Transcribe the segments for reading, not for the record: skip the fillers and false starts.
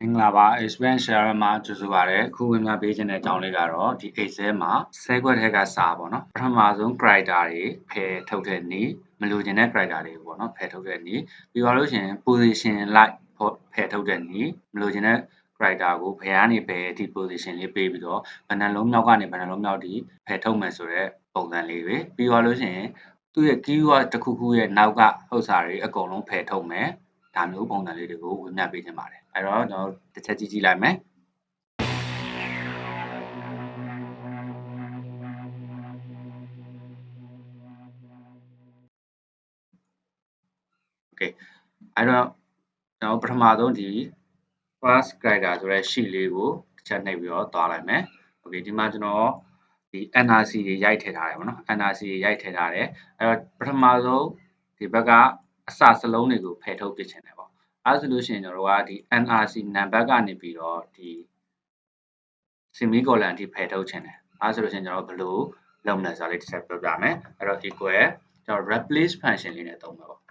င်္ဂလာပါ experience share မှာကြိုဆိုပါရစေခုဝင်များပေးခြင်းတဲ့အကြောင်းလေးကတော့ဒီ Excel မှာ10ခွက်ထဲကစာပေါ့နော်ပထမဆုံး character တွေဖယ်ထုတ်တဲ့နည်းမလိုချင်တဲ့ character တွေပေါ့နော်ဖယ်ထုတ်တဲ့နည်းပြီးတော့လို့ရှိရင် position like ဖယ်ထုတ်တဲ့နည်းမလိုချင်တဲ့ character ကိုဘယ်ကနေဘယ်အထိ position လေးပေးပြီးတော့ဘယ်နှလုံးမြောက်ကနေဘယ်နှလုံးမြောက်ထိဖယ်ထုတ်မယ်ဆိုတဲ့ပုံစံလေးပဲပြီးတော့လို့ရှိရင်သူ့ရဲ့ keyword တစ်ခုခုရဲ့နောက်ကဥစ္စာတွေအကုန်လုံးဖယ်ထုတ်မယ်ဒါမျိုးပုံစံလေးတွေကိုဝင်ပြပေးခြင်းပါတယ်အဲ့တော့ကျွန်တော်တစ်ချက်ကြည့်လိုက်မယ် Okay အဲ့တော့ကျွန်တော်ပထမဆုံးဒီ first character ဆိုတဲ့ sheet လေးကိုတစ်ချက်နှိပ်ပြီးတော့သွားလိုက်မယ် Okay ဒီမှာကျွန်တော်ဒီ NRC တွေရိုက်ထည့်ထားတယ်ပေါ့နော် NRC တွေရိုက်ထည့်ထားတယ်အဲ့တော့ပထမဆုံးဒီဘက်ကအစစလုံးတွေကိုဖယ်ထုတ်ပစ်ချင်တယ်ပေါ့အဲ့ဆိုလို့ရှိရင်ကျွန်တော်တို့ကဒီ NRC နံပါတ်ကနေပြီးတော့ဒီ semicolon အထိဖယ်ထုတ်ချင်တယ်အဲ့ဆိုလို့ရှိရင်ကျွန်တော်ဘယ်လိုလုပ်မလဲဆိုတာလေးတစ်ချက်ပြောပြမယ်အဲ့တော့ equal ကျွန်တော် replace function လေးနဲ့သုံးမယ်ပေါ့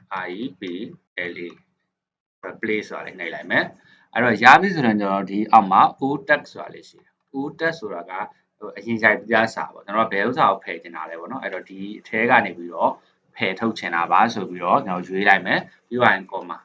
replace ဆိုတာလေးနှိပ်လိုက်မယ်အဲ့တော့ရပြီဆိုရင်ကျွန်တော်ဒီအောက်မှာ o tag ဆိုတာလေးရှိတယ် o tag ဆိုတာကအရင်ရိုက်ပြစာပေါ့ကျွန်တော်ဘယ်ဥစ္စာကိုဖယ်ချင်တာလဲပေါ့နော်အဲ့တော့ဒီအထဲကနေပြီးတော့ဖယ်ထုတ်ချင်တာပါဆိုပြီးတော့ကျွန်တော်ရွေးလိုက်မယ်ပြီးရင် comma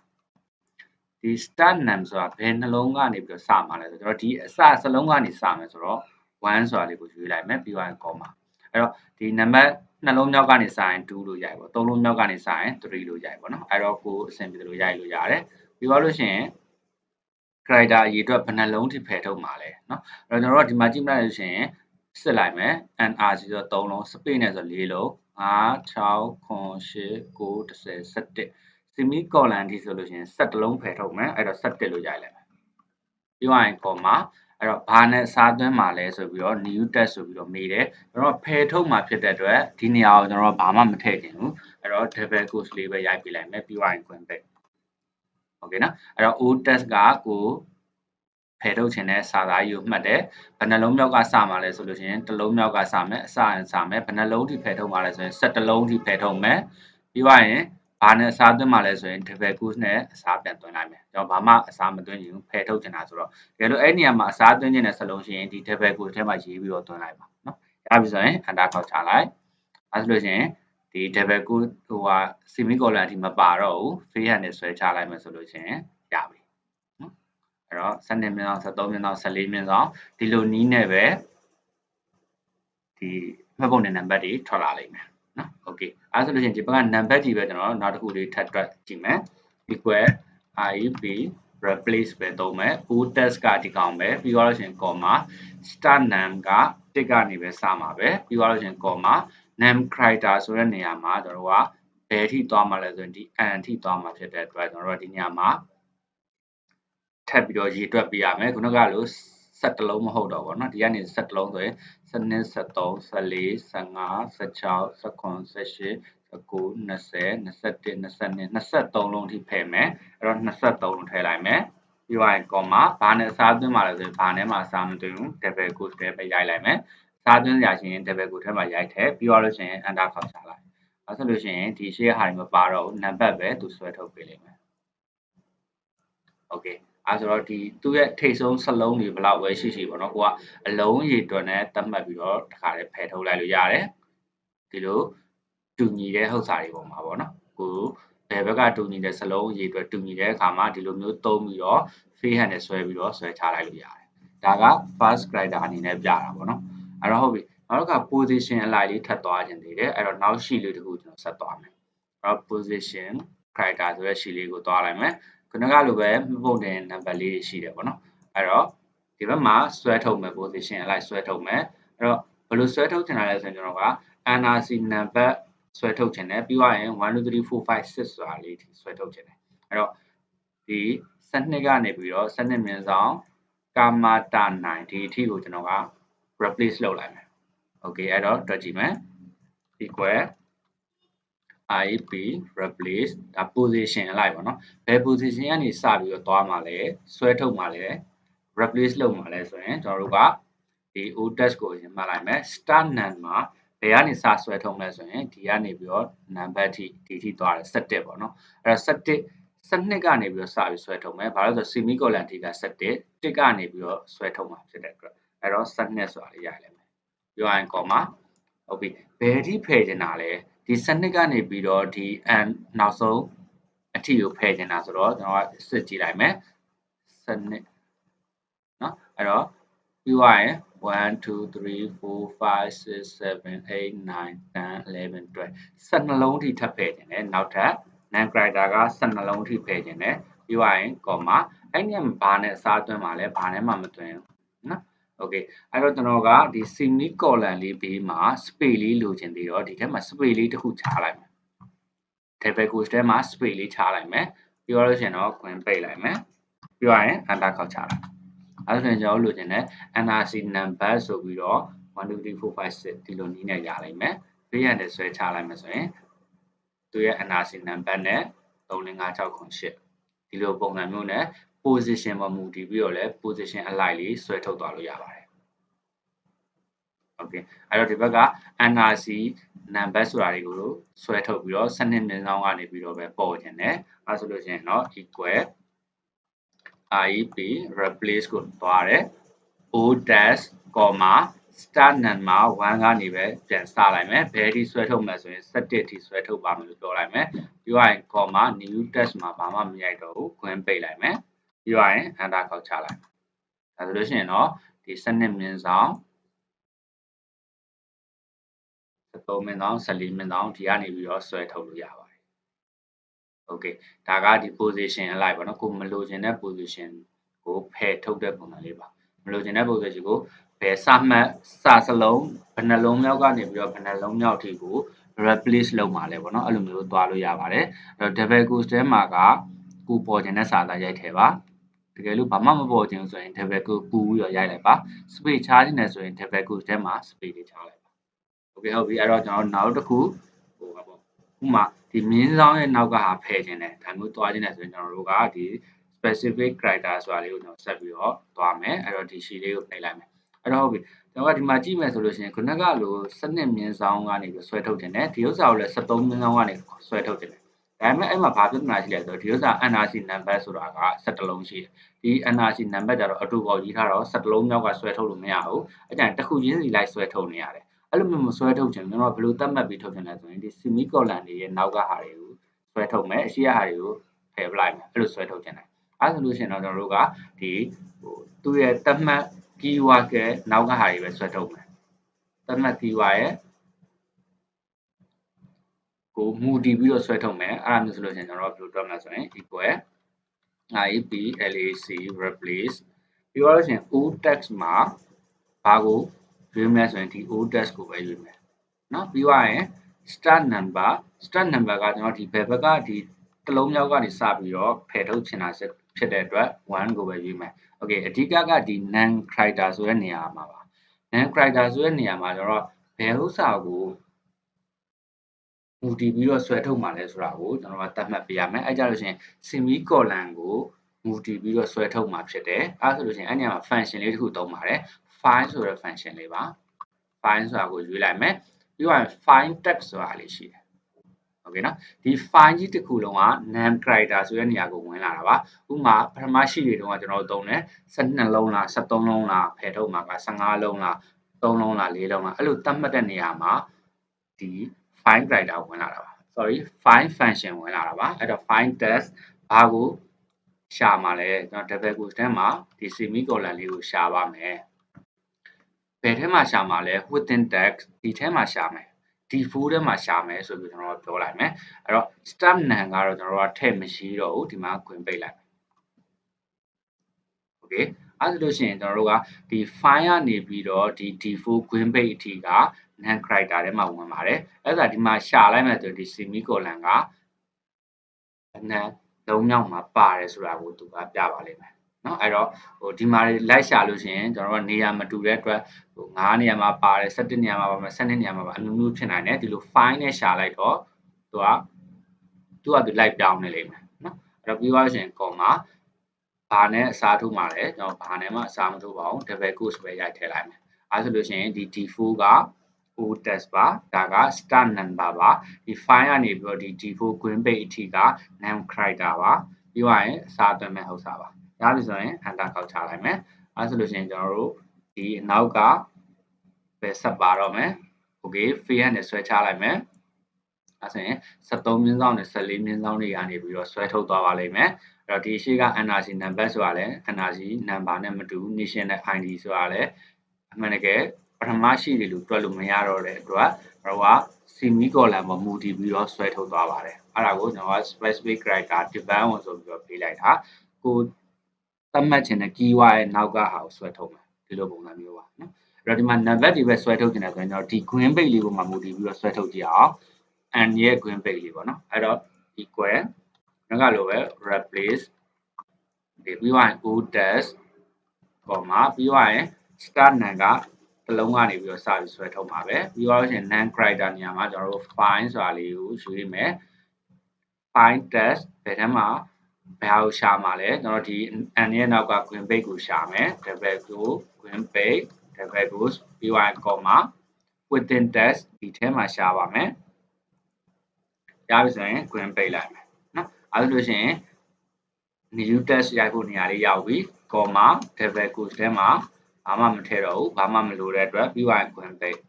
ဒီ start name ဆိုတာဘယ်နှလုံးကနေပြီးတော့စမှာလဲဆိုတော့ဒီအစစလုံးကနေစမယ်ဆိုတော့1ဆိုတာလေးကိုရွေးလိုက်မယ်ပြီးရင် comma အဲ့တော့ဒီနံပါတ်နှလုံးမြောက်ကနေစရင်2လို့ရိုက်ပေါ့သုံးလုံးမြောက်ကနေစရင်3လို့ရိုက်ပေါ့နော်အဲ့တော့ကိုအဆင်ပြေလို့ရိုက်လို့ရတယ်ပြီးတော့လို့ရှိရင် character အရေအတွက်ဘယ်နှလုံးထိဖယ်ထုတ်မှာလဲเนาะအဲ့တော့ကျွန်တော်တို့ဒီမှာကြည့်လိုက်လို့ရှိရင်စစ်လိုက်မယ် NR ဆိုတော့3လုံး space နဲ့ဆို4လုံး5 6 9 8 9 10 11 semicolon ထိဆိုလို့ရှိရင်17လုံးဖယ်ထုတ်မယ်အဲ့တော့17လို့ရိုက်လိုက်မယ်ပြီးရင် comma အဲ့တော့ဘာနဲ့စားသွင်းမှာလဲဆိုပြီးတော့ new text ဆိုပြီးတော့မေးတယ်ကျွန်တော်ဖယ်ထုတ်မှာဖြစ်တဲ့အတွက်ဒီနေရာကိုကျွန်တော်ဘာမှမထည့်ချင်ဘူးအဲ့တော့ double quotes လေးပဲရိုက်ပြလိုက်မယ်ပြီးရင် quit back okay နော်အဲ့တော့ o test ကကိုဖယ်ထုတ်ခြင်းနဲ့စာသားကြီးကိုမှတ်တယ်ဘယ်နှလုံးမြောက်ကစမှာလဲဆိုလို့ရှိရင်တစ်လုံးမြောက်ကစမယ်အစရင်စမယ်ဘယ်နှလုံးထိဖယ်ထုတ်မှာလဲဆိုရင်17လုံးထိဖယ်ထုတ်မယ်ပြီးသွားရင်ဘာနဲ့အစားသွင်းမှာလဲဆိုရင် double quotes နဲ့အစားပြန်သွင်းလိုက်မယ်ကျွန်တော်ဘာမှအစားမသွင်းချင်ဘူးဖယ်ထုတ်ချင်တာဆိုတော့တကယ်လို့အဲ့နေရာမှာအစားသွင်းခြင်းနဲ့စလုံးရှိရင်ဒီ double quotes ထဲမှာရေးပြီးတော့သွင်းလိုက်ပါနော်ရပြီဆိုရင် enter ခေါက်ချလိုက်အဲ့ဆိုလို့ရှိရင်ဒီ double quotes ဟိုဟာ semicolon အထိမပါတော့ဘူး freehand နဲ့ဆွဲချလိုက်မယ်ဆိုလို့ရှိရင်ရပြီနော်အဲ့တော့12မြင်းအောင်13မြင်းအောင်14မြင်းအောင်ဒီလိုနီးနဲ့ပဲဒီမှတ်ပုံတင်နံပါတ်တွေထွက်လာလိမ့်မယ်နော်โอเคအဲ့ဆိုလို့ရှိရင်ဒီဘက်ကနံပါတ်ကြီးပဲကျွန်တော်နောက်တစ်ခုလေးထပ်တွက်ကြည့်မယ် equal ip replace ပဲသုံးမယ် o test ကဒီကောင်ပဲပြီးတော့လို့ရှိရင် comma start name ကတစ်ကနေပဲစမှာပဲပြီးတော့လို့ရှိရင် comma name character ဆိုတဲ့နေရာမှာကျွန်တော်တို့ကဘယ်အထိသွားမှာလဲဆိုရင်ဒီ n အထိသွားမှာဖြစ်တဲ့အတွက်ကျွန်တော်တို့ဒီနေရာမှာထပ်ပြီးတော့ရေတွက်ပေးရမယ်ခုနကလို17လုံးမဟုတ်တော့ဘူးเนาะဒီကနေ17လုံးဆိုရင်12 13 14 15 16 19 18 19 20 21 22 23လုံးထိဖယ်မယ်အဲ့တော့23လုံးထည့်လိုက်မယ်ပြီးရင် comma ဘာနဲ့အစားသွင်းမှာလဲဆိုရင်ဘာနဲ့မှအစားမသွင်းဘူး double quote ထဲပဲရိုက်လိုက်မယ်အစားသွင်းရရှင် double quote ထဲမှာရိုက်ထည့်ပြီးတော့လို့ရှိရင် enter ခေါက်ချလိုက်အဲ့ဆိုလို့ရှိရင်ဒီရှေ့ဟာတွေမပါတော့ဘူးနံပါတ်ပဲသူဆွဲထုတ်ပေးလိမ့်မယ် okayအဲ့ဆိုတော့ဒီသူ့ရဲ့ထိတ်ဆုံးစလုံးတွေဘယ်လောက်ပဲရှိရှိပေါ့နော်ကိုကအလုံးရေတွက်နဲ့သတ်မှတ်ပြီးတော့တခါလေးဖယ်ထုတ်လိုက်လို့ရတယ်ဒီလိုတူညီတဲ့ဥစ္စာတွေပုံမှာပေါ့နော်ကိုဘယ်ဘက်ကတူညီတဲ့စလုံးရေတွက်တူညီတဲ့အခါမှာဒီလိုမျိုးသုံးပြီးတော့ freehand နဲ့ဆွဲပြီးတော့ဆွဲချလိုက်လို့ရတယ်ဒါက first character အနေနဲ့ပြတာပေါ့နော်အဲ့တော့ဟုတ်ပြီနောက်က position အလိုက်လေးထပ်သွားခြင်းသေးတယ်အဲ့တော့နောက်ရှိလေးတစ်ခုကျွန်တော်ဆက်သွားမယ်အဲ့တော့ position character ဆိုတဲ့ရှိလေးကိုသွားလိုက်မယ်ခုနကလိုပဲမှတ်ပုံတင်နံပါတ်လေးရှိတယ်ပေါ့နော်အဲ့တော့ဒီဘက်မှာဆွဲထုတ်မယ် position အလိုက်ဆွဲထုတ်မယ်အဲ့တော့ဘယ်လိုဆွဲထုတ်ချင်တာလဲဆိုရင်ကျွန်တော်က NRC နံပါတ်ဆွဲထုတ်ချင်တယ်ပြီးသွားရင်1 2 3 4 5 6ဆိုတာလေးထိဆွဲထုတ်ချင်တယ်အဲ့တော့ဒီ12ကနေပြီးတော့12မြင်းဆောင်ကာမတာ9ဒီအထိကိုကျွန်တော်က replace လုပ်လိုက်မယ် okay အဲ့တော့တွက်ကြည့်မယ် equal ip replace ဒါ position အလိုက်ပေါ့နော်ဘယ် position ကနေစပြီးတော့သွားမှာလဲဆွဲထုတ်မှာလဲ replace လုပ်မှာလဲဆိုရင်ကျွန်တော်တို့ကဒီ o test ကိုရင်မှတ်လိုက်မယ် start name မှာဘယ်ကနေစဆွဲထုတ်မလဲဆိုရင်ဒီကနေပြီးတော့ number ထိဒီထိသွားတယ်17ပေါ့နော်အဲ့တော့17 12ကနေပြီးတော့စပြီးဆွဲထုတ်မယ်ဘာလို့ဆို semicolon ဒီက17 1ကနေပြီးတော့ဆွဲထုတ်မှာဖြစ်တဲ့အတွက်အဲ့တော့12ဆိုတာလေးရလိုက်မယ်ပြောရရင် comma ဟုတ်ပြီဘယ်ထိဖယ်ချင်တာလဲဒီ12ကနေပြီးတော့ဒီ n နောက်ဆုံးအထိကိုဖယ်ချင်တာဆိုတော့ကျွန်တော်ကစစ်ကြည့်လိုက်မယ်12နော်အဲ့တော့ပြောရရင်1 2 3 4 5 6 7 8 9 10 11 12 12လုံးထိထပ်ဖယ်ခြင်းနဲ့နောက်ထပ် non character က12လုံးထိဖယ်ခြင်းနဲ့ပြောရရင် comma အဲ့ဒီဘာနဲ့အစားသွင်းမှာလဲဘာနဲ့မှမသွင်းဘူးနော် okay အဲ့တော့ကျွန်တော်ကဒီ semicolon လေးဘေးမှာ space လေးလိုချင်သေးတော့ဒီထဲမှာ space လေးတစ်ခုချလိုက်မယ် table quotes ထဲမှာ space လေးချလိုက်မယ်ပြီးတော့လို့ရှိရင်တော့ခွင်ပိတ်လိုက်မယ်ပြောရရင် enter ခေါက်ချလိုက်အဲ့ဒါဆိုရင်ကျွန်တော်လိုချင်တဲ့ NRC number ဆိုပြီးတော့1 2 3 4 5 6ဒီလိုနည်းနဲ့ရလိုက်မယ်ဘေးရတဲ့ဆွဲချလိုက်မယ်ဆိုရင်သူရဲ့ NRC number နဲ့3 4 5 6 9 8ဒီလိုပုံစံမျိုးနဲ့ position မှာမူတည်ပြီးတော့လည်း position အလိုက်လေးဆွဲထုတ်သွားလို့ရပါတယ် okay အဲ့တော့ဒီဘက်က NRC number ဆိုတာတွေကိုဆွဲထုတ်ပြီးတော့စနစ်မြင်ဆောင်ကနေပြီးတော့ပဲပေါ်ခြင်းနဲ့အဲဆိုလို့ရှိရင်တော့ equal IEP replace ကိုသွားတယ် O dash comma start number 1ကနေပဲပြန်စလိုက်မယ်ဘယ်ထိဆွဲထုတ်မယ်ဆိုရင်17ထိဆွဲထုတ်ပါမယ်လို့ပြောလိုက်မယ်ပြီးရင် comma new dash မှာဘာမှမရိုက်တော့ဘူးခွင်းပိတ်လိုက်မယ်ပြီးရင် enter ခေါက်ချလိုက်ဒါဆိုလို့ရှိရင်တော့ဒီစနစ်မြင်ဆောင်13မြင်ဆောင်14မြင်ဆောင်ဒီကနေပြီးတော့ဆွဲထုတ်လို့ရပါတယ် okay ဒါကဒီ position အလိုက်ပါเนาะကိုမလိုချင်တဲ့ position ကိုဖယ်ထုတ်တဲ့ပုံစံလေးပါမလိုချင်တဲ့ position ကိုဘယ်စမှတ်စစလုံးဘယ်နှလုံးမြောက်ကနေပြီးတော့ဘယ်နှလုံးမြောက်ထိကို replace လုပ်မှာလဲပေါ့เนาะအဲ့လိုမျိုးသွားလို့ရပါတယ်အဲ့တော့ double quotes ထဲမှာကကိုပေါ်ချင်တဲ့စာသားရိုက်ထည့်ပါတကယ်လို့ဘာမှမပေါ်ချင်ဘူးဆိုရင် double quote ပူပြီးတော့ရိုက်လိုက်ပါ space ချားနေတယ်ဆိုရင် double quotes ထဲမှာ space လေးချားလိုက်ပါ okay ဟုတ်ပြီအဲ့တော့ကျွန်တော်နောက်တစ်ခုဟိုပါပေါ့ဥပမာဒီမြင်းဆောင်ရဲ့နောက်ကဟာဖယ်ခြင်းတယ်ဒါမျိုးသွားခြင်းတယ်ဆိုရင်ကျွန်တော်တို့ကဒီ specific character ဆိုတာလေးကိုကျွန်တော်ဆက်ပြီးတော့သွားမယ်အဲ့တော့ဒီ sheet လေးကိုနှိပ်လိုက်မယ်အဲ့တော့ဟုတ်ပြီကျွန်တော်ကဒီမှာကြည့်မယ်ဆိုလို့ရှိရင်ခုနကလိုစနစ်မြင်းဆောင်ကနေပြီးဆွဲထုတ်ခြင်းတယ်ဒီဥစ္စာကိုလည်း73မြင်းဆောင်ကနေဆွဲထုတ်ခြင်းတယ်ဒါပေမဲ့အဲ့မှာဘာပြဿနာရှိလဲဆိုတော့ဒီဥစ္စာ NRC number ဆိုတာက17လုံးရှိတယ်ဒီ NRC number ကြတော့အတူပေါ်ရေးထားတော့17လုံးမြောက်ကဆွဲထုတ်လို့မရဘူးအဲ့ကြရင်တစ်ခုချင်းစီလိုက်ဆွဲထုတ်နေရတယ်အဲ့လိုမျိုးမဆွဲထုတ်ချင်ကျွန်တော်ဘယ်လိုသတ်မှတ်ပြီးထုတ်ချင်လဲဆိုရင်ဒီ semicolon တွေရဲ့နောက်ကဟာတွေကိုဆွဲထုတ်မယ်အရှိရဟာတွေကိုဖယ်ပလိုက်မယ်အဲ့လိုဆွဲထုတ်ချင်တယ်အဲ့ဆိုလို့ရှိရင်တော့ကျွန်တော်တို့ကဒီသူ့ရဲ့သတ်မှတ် keyword ကနောက်ကဟာတွေပဲဆွဲထုတ်မယ်သတ်မှတ် keyword ရဲ့ကိုမူတည်ပြီးတော့ဆွဲထုတ်မယ်အဲ့ဒါမျိုးဆိုလို့ရှိရင်ကျွန်တော်တို့ဘယ်လိုတွက်မလဲဆိုရင် equal IEP LAC replace ပြီးတော့ရှင် O text မှာဘာကိုရွေးမလဲဆိုရင်ဒီ O text ကိုပဲရွေးမယ်เนาะပြီးသွားရင် start number ကကျွန်တော်ဒီဘယ်ဘက်ကဒီတစ်လုံးမြောက်ကနေစပြီးတော့ဖယ်ထုတ်ချင်တာဖြစ်တဲ့အတွက်1ကိုပဲရွေးမယ် okay အဓိကကဒီ non character ဆိုတဲ့နေရာမှာပါ non character ဆိုတဲ့နေရာမှာကျတော့ဘယ်ဥစ္စာကိုမူတည်ပြီးတော့ဆွဲထုတ်မှာလဲဆိုတာကိုကျွန်တော်ကသတ်မှတ်ပေးရမယ်အဲကြလို့ရှိရင် semicolon ကိုမူတည်ပြီးတော့ဆွဲထုတ်မှာဖြစ်တယ်အဲဆိုလို့ရှိရင်အဲ့နေရာမှာ function လေးတစ်ခုသုံးပါတယ် find ဆိုတဲ့ function လေးပါ find ဆိုတာကိုရွေးလိုက်မယ်ပြီးတော့ find text ဆိုတာလေးရှိတယ်โอเคနော်ဒီ find ကြီးတစ်ခုလုံးက non character ဆိုတဲ့နေရာကိုဝင်လာတာပါဥပမာပထမရှိတွေတုန်းကကျွန်တော်တို့သုံးတယ်12လုံးလား13လုံးလားဖယ်ထုတ်မှာက15လုံးလား3လုံးလား4လုံးလားအဲ့လိုသတ်မှတ်တဲ့နေရာမှာဒီ find character ဝင်လာတာပါ sorry find function ဝင်လာတာပါအဲ့တော့ find text ဘာကိုရှာမှာလဲကျွန်တော် double quotes ထဲမှာဒီ semicolon လေးကိုရှာပါမယ်ဘယ်ထဲမှာရှာမှာလဲ within text ဒီထဲမှာရှာမယ် default ထဲမှာရှာမယ်ဆိုပြီးကျွန်တော်ပြောလိုက်မယ်အဲ့တော့ start none ကတော့ကျွန်တော်တို့ကထည့်မရှိတော့ဘူးဒီမှာခွင်ပိတ်လိုက်မယ် okay အဲ့ဒါလို့ရှိရင်ကျွန်တော်တို့ကဒီ file ကနေပြီးတော့ဒီ default ခွင်ပိတ်အထိက non character ထဲမှာဝင်ပါတယ်အဲ့ဒါဒီမှာရှာလိုက်မယ်ဆိုဒီ semicolon ကလုံးမြောက်မှာပါတယ်ဆိုတာကိုသူကပြပါလိမ့်မယ်เนาะအဲ့တော့ဟိုဒီမှာလိုက်ရှာလို့ရှိရင်ကျွန်တော်တို့နေရာမတူတဲ့အတွက်ဟို9နေရာမှာပါတယ်17နေရာမှာပါမယ်12နေရာမှာပါအမျိုးမျိုးဖြစ်နိုင်တယ်ဒီလို file နဲ့ရှာလိုက်တော့သူကလိုက်ပြောင်းနေလိမ့်မယ်เนาะအဲ့တော့ပြီးသွားလို့ရှိရင် comma ဘာနဲ့အစားထိုးမှာလဲကျွန်တော်ဘာနဲ့မှအစားမထိုးပါဘူး double quotes ပဲရိုက်ထည့်လိုက်မယ်အဲဆိုလို့ရှိရင်ဒီ default က O text ပါဒါက start number ပါဒီ file ကနေပြီးတော့ဒီ default green page အထိက non character ပါ ပြီးသွားရင်စာသွင်းမဲ့ဟုတ်စာပါ။ဒါပြီဆိုရင် enter ခောက်ချလိုက်မယ်။အဲဆိုလို့ရှိရင်ကျွန်တော်တို့ဒီအနောက်ကပဲဆက်ပါတော့မယ်။ Okay free hand နဲ့ဆွဲချလိုက်မယ်။အဲဆိုရင်73မြင်းဆောင်နဲ့14မြင်းဆောင်တွေကနေပြီးတော့ဆွဲထုတ်သွားပါလိမ့်မယ်။အဲ့တော့ဒီရှေ့က NRC number ဆိုတာလည်း NRC number နဲ့မတူ national ID ဆိုတာလည်းအမှန်တကယ်ပထမရှိတယ်လို့တွက်လို့မရတော့တဲ့အတွက်တော့က semi column မှာမူတည်ပြီးတော့ဆွဲထုတ်သွားပါတယ်အဲ့ဒါကိုကျွန်တော်က specific character depend on ဆိုပြီးတော့ပေးလိုက်တာကိုသတ်မှတ်ချင်တဲ့ keyword ရဲ့နောက်ကဟာကိုဆွဲထုတ်မယ်ဒီလိုပုံစံမျိုးပါနော်အဲ့တော့ဒီမှာ number တွေပဲဆွဲထုတ်ချင်တယ်ဆိုရင်ကျွန်တော်ဒီ green page လေးကိုမှမူတည်ပြီးတော့ဆွဲထုတ်ကြည့်အောင် and ရဲ့ green page လေးပေါ့နော်အဲ့တော့ equal နောက်ကလိုပဲ replace ဒီပြီးသွားရင် o test ပေါ်မှာပြီးသွားရင် start name ကတစ်လုံးကနေပြီးတော့စပြီးဆွဲထုတ်မှာပဲပြီးတော့ရှင် non character နေရာမှာကျွန်တော်တို့ find ဆိုတာလေးကိုရွေးမယ် find test ဘယ်ထဲမှာဘယ်ဟာကိုရှာမှာလဲကျွန်တော်ဒီ n ရဲ့နောက်က green page ကိုရှာမယ် double go green page double goes ပြီးသွားရင် comma within test ဒီထဲမှာရှာပါမယ်ရပြီဆိုရင် green page လိုက်မယ်နော်အဲဒါလို့ရှိရင် new test ရိုက်ဖို့နေရာလေးရောက်ပြီ comma double goes ထဲမှာဘာမှမထည့်တော့ဘူးဘာမှမလိုတဲ့အတွက်ပြီးသွားရင် green page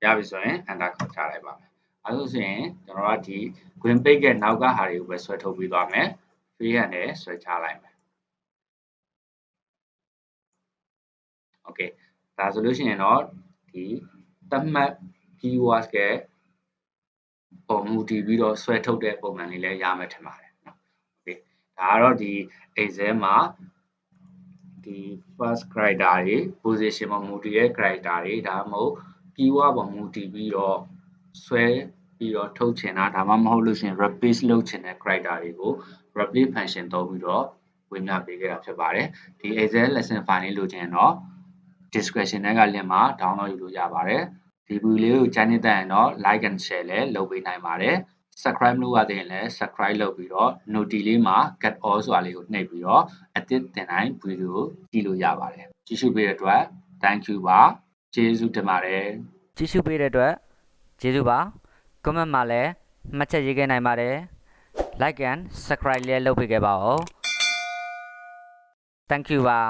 ရပြီဆိုရင် enter ခေါက်ချလိုက်ပါမယ်အဲဒါဆိုရင်ကျွန်တော်ကဒီ green page ရဲ့နောက်ကဟာတွေကိုပဲဆွဲထုတ်ပြီးသွားမယ် free hand နဲ့ဆွဲချလိုက်မယ် okay ဒါဆိုလို့ရှိရင်တော့ဒီသတ်မှတ် keywords ကပုံမူတည်ပြီးတော့ဆွဲထုတ်တဲ့ပုံစံလေးလည်းရမယ်ထင်ပါတယ်နော် okay ဒါကတော့ဒီ Excel မှာဒီ first character တွေ position မှာမူတည်တဲ့ character တွေဒါမှမဟုတ် keyword ပေါ်မူတည်ပြီးတော့ဆွဲပြီးတော့ထုတ်ချင်တာဒါမှမဟုတ်လို့ရှိရင် replace လုပ်ချင်တဲ့ character တွေကို replace function သုံးပြီးတော့ဝင်ပြပေးခဲ့တာဖြစ်ပါတယ်ဒီ Excel lesson file လေးလိုချင်တော့ description ထဲက link မှာ download ယူလို့ရပါတယ်ဒီ video လေးကိုကြိုက်နေတဲ့ရင်တော့ like and share လည်းလုပ်ပေးနိုင်ပါတယ် subscribe လုပ်ရသေးရင်လည်း subscribe လုပ်ပြီးတော့ notif လေးမှာ get all ဆိုတာလေးကိုနှိပ်ပြီးတော့အသစ်တင်တိုင်း video ကြည့်လို့ရပါတယ်ကြည့်ရှုပေးတဲ့အတွက် thank you ပါကျေးဇူးတင်ပါတယ်ကြည့်ရှုပေးတဲ့အတွက်ကျေးဇူးပါ comment မှာလည်းမှတ်ချက်ရေးခဲ့နိုင်ပါတယ် like and subscribe လည်းလုပ်ပေးခဲ့ပါဦး thank you ပါ